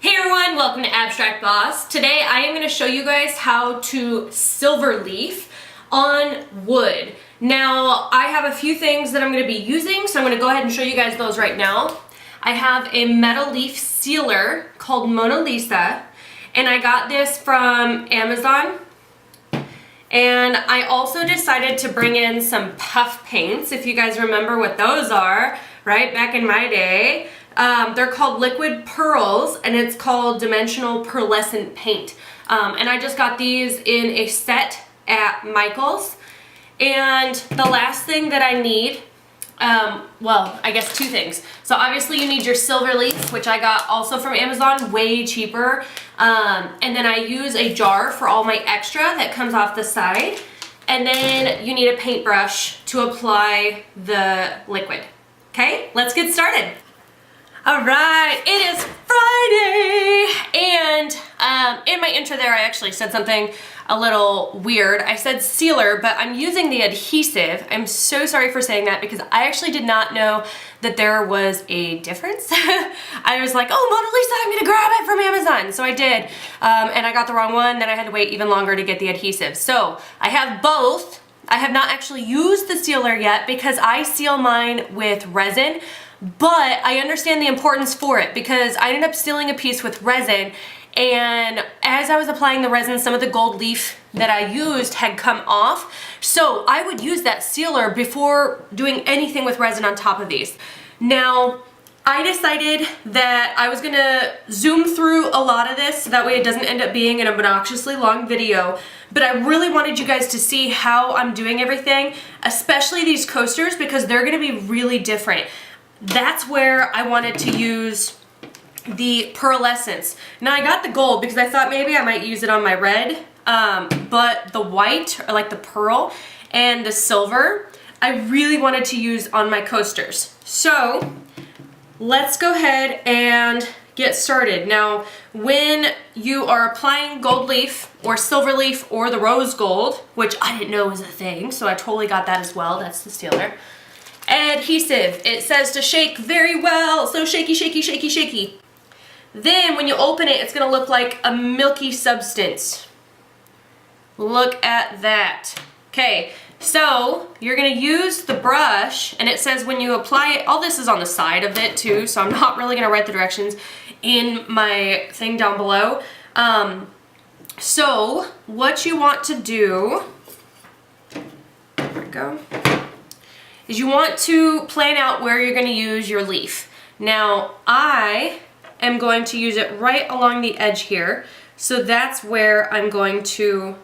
Hey everyone, welcome to Abstract Boss. Today I am going to show you guys how to silver leaf on wood. Now I have a few things that I'm going to be using, so I'm going to go ahead and show you guys those right now. I have a metal leaf sealer called Mona Lisa, and I got this from Amazon. And I also decided to bring in some puff paints, if you guys remember what those are, right, back in my day. They're called liquid pearls, and it's called dimensional pearlescent paint. And I just got these in a set at Michael's. And the last thing that I need, well, I guess two things. So obviously you need your silver leaf, which I got also from Amazon, way cheaper. And then I use a jar for all my extra that comes off the side. And then you need a paintbrush to apply the liquid. Okay, let's get started. All right, it is Friday, and in my intro there I actually said something a little weird. I said sealer, but I'm using the adhesive. I'm so sorry for saying that because I actually did not know that there was a difference. I was like, oh, Mona Lisa, I'm gonna grab it from Amazon. So I did, and I got the wrong one, then I had to wait even longer to get the adhesive. So I have both. I have not actually used the sealer yet because I seal mine with resin. But I understand the importance for it because I ended up sealing a piece with resin, and as I was applying the resin, some of the gold leaf that I used had come off. So I would use that sealer before doing anything with resin on top of these. Now, I decided that I was gonna zoom through a lot of this so that way it doesn't end up being an obnoxiously long video, but I really wanted you guys to see how I'm doing everything, especially these coasters, because they're gonna be really different. That's where I wanted to use the pearlescence. Now I got the gold because I thought maybe I might use it on my red, but the white, or like the pearl, and the silver, I really wanted to use on my coasters. So let's go ahead and get started. Now, when you are applying gold leaf or silver leaf or the rose gold, which I didn't know was a thing, so I totally got that as well, that's the sealer. Adhesive, it says to shake very well, so shaky, shaky, shaky, shaky. Then when you open it, it's gonna look like a milky substance. Look at that. Okay, so you're gonna use the brush, and it says when you apply it, all this is on the side of it too, so I'm not really gonna write the directions in my thing down below. So what you want to do, there we go, is you want to plan out where you're going to use your leaf. Now, I am going to use it right along the edge here, so that's where I'm going to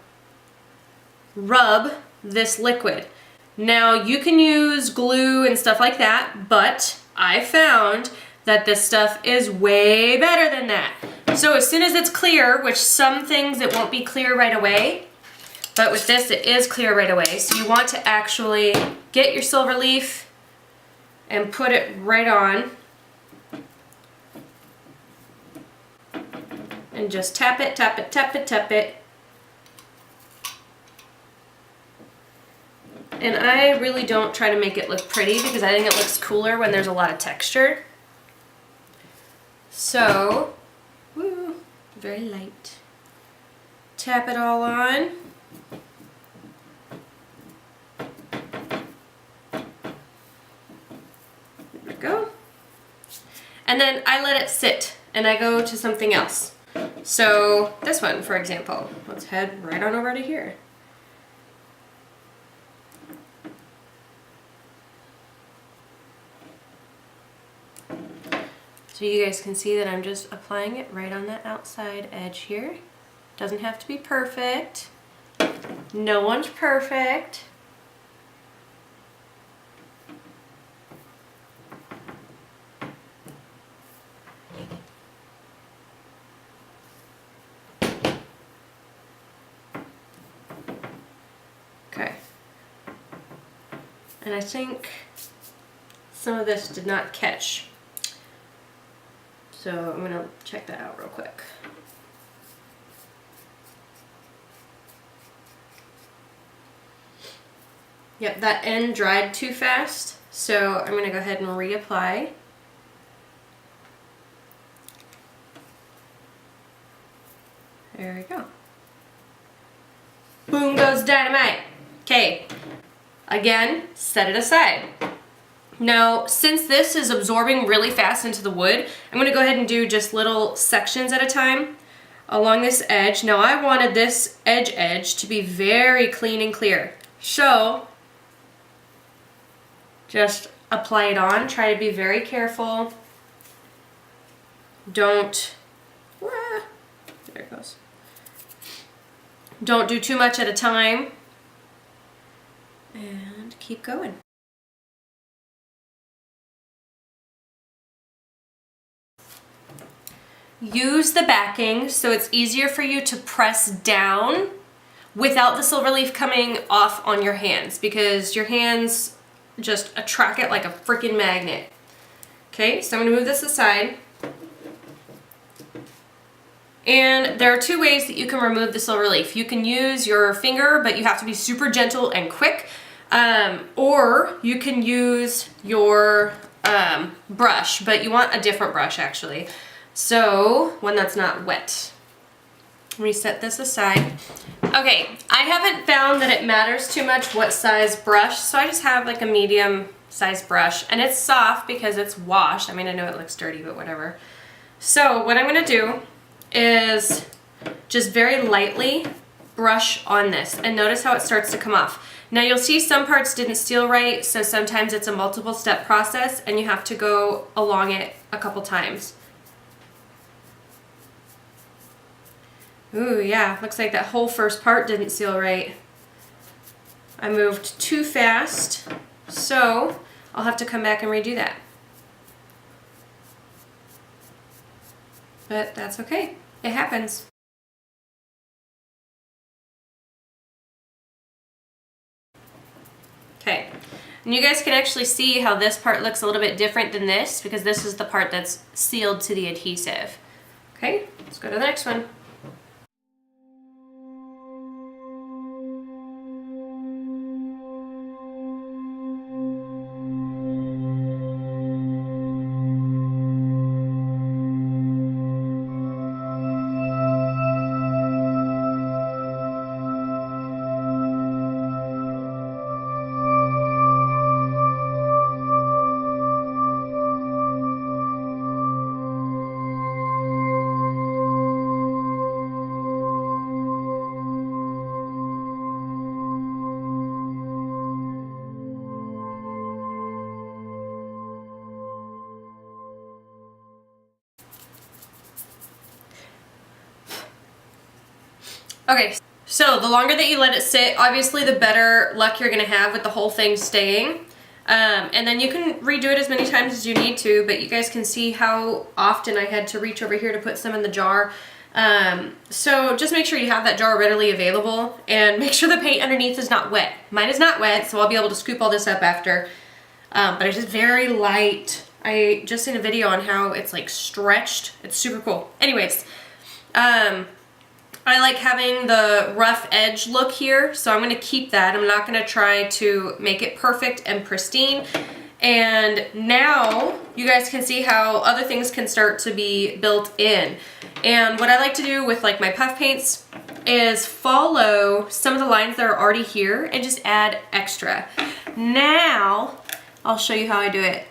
rub this liquid. Now, you can use glue and stuff like that, but I found that this stuff is way better than that. So as soon as it's clear, which some things it won't be clear right away, but with this, it is clear right away. So you want to actually get your silver leaf and put it right on. And just tap it, tap it, tap it, tap it. And I really don't try to make it look pretty because I think it looks cooler when there's a lot of texture. So, woo, very light. Tap it all on. Go. And then I let it sit and I go to something else. So this one, for example, let's head right on over to here. So you guys can see that I'm just applying it right on that outside edge here. Doesn't have to be perfect. No one's perfect. Okay, and I think some of this did not catch, so I'm gonna check that out real quick. Yep, that end dried too fast, so I'm gonna go ahead and reapply. There we go. Boom goes dynamite. Okay, again, set it aside. Now, since this is absorbing really fast into the wood, I'm gonna go ahead and do just little sections at a time along this edge. Now, I wanted this edge to be very clean and clear. So, just apply it on. Try to be very careful. Don't, there it goes. Don't do too much at a time. And keep going. Use the backing so it's easier for you to press down without the silver leaf coming off on your hands, because your hands just attract it like a freaking magnet. Okay, so I'm gonna move this aside. And there are two ways that you can remove the silver leaf. You can use your finger, but you have to be super gentle and quick. Or you can use your brush, but you want a different brush actually. So, one that's not wet. Let me set this aside. Okay, I haven't found that it matters too much what size brush, so I just have like a medium size brush, and it's soft because it's washed. I mean, I know it looks dirty, but whatever. So, what I'm gonna do is just very lightly brush on this, and notice how it starts to come off. Now, you'll see some parts didn't seal right, so sometimes it's a multiple step process, and you have to go along it a couple times. Ooh, yeah, looks like that whole first part didn't seal right. I moved too fast, so I'll have to come back and redo that. But that's okay, it happens. Okay, and you guys can actually see how this part looks a little bit different than this, because this is the part that's sealed to the adhesive. Okay, let's go to the next one. Okay, so the longer that you let it sit, obviously the better luck you're gonna have with the whole thing staying. And then you can redo it as many times as you need to, but you guys can see how often I had to reach over here to put some in the jar. So just make sure you have that jar readily available, and make sure the paint underneath is not wet. Mine is not wet, so I'll be able to scoop all this up after. But it's just very light. I just seen a video on how it's like stretched. It's super cool. Anyways, I like having the rough edge look here, so I'm going to keep that. I'm not going to try to make it perfect and pristine. And now you guys can see how other things can start to be built in. And what I like to do with like my puff paints is follow some of the lines that are already here and just add extra. Now I'll show you how I do it.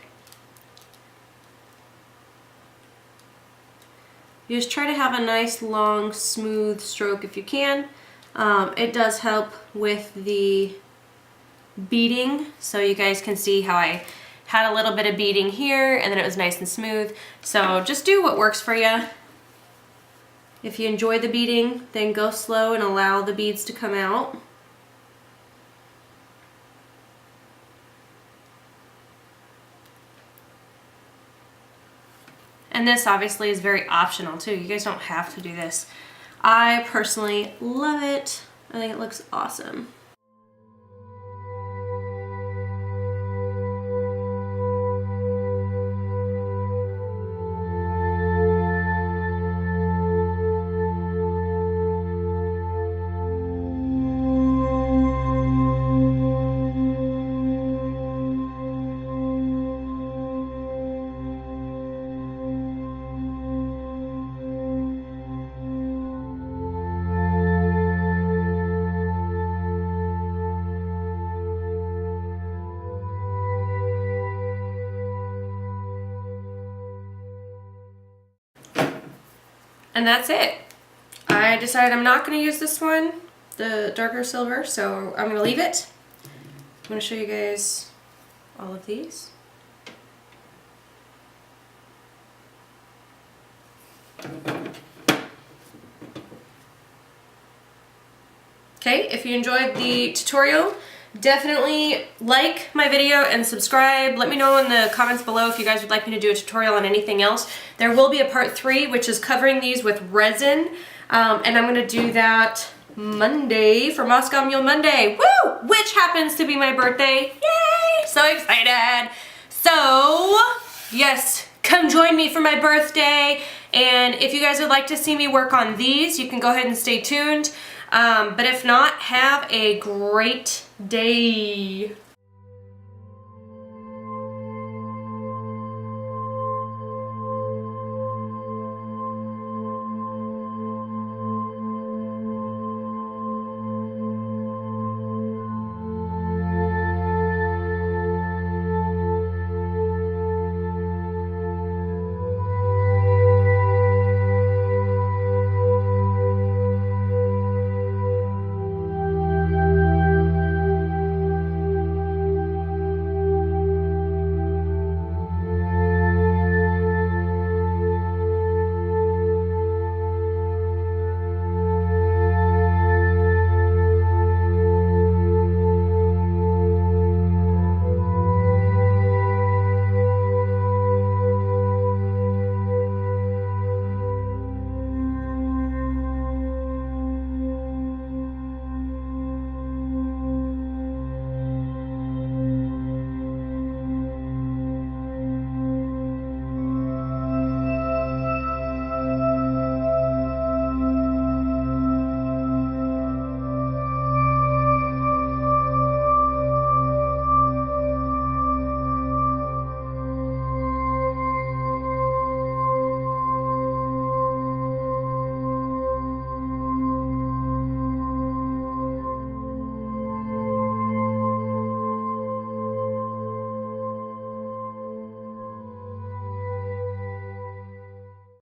You just try to have a nice long smooth stroke if you can. It does help with the beading, so you guys can see how I had a little bit of beading here and then it was nice and smooth. So just do what works for you. If you enjoy the beading, then go slow and allow the beads to come out. And this obviously is very optional too. You guys don't have to do this. I personally love it. I think it looks awesome. And that's it. I decided I'm not going to use this one, the darker silver, so I'm going to leave it. I'm going to show you guys all of these. Okay, if you enjoyed the tutorial, definitely like my video and subscribe. Let me know in the comments below if you guys would like me to do a tutorial on anything else. There will be a part 3, which is covering these with resin, and I'm going to do that Monday for Moscow Mule Monday, woo! Which happens to be my birthday. Yay! So excited! So, yes, come join me for my birthday, and if you guys would like to see me work on these, you can go ahead and stay tuned. But if not, have a great day.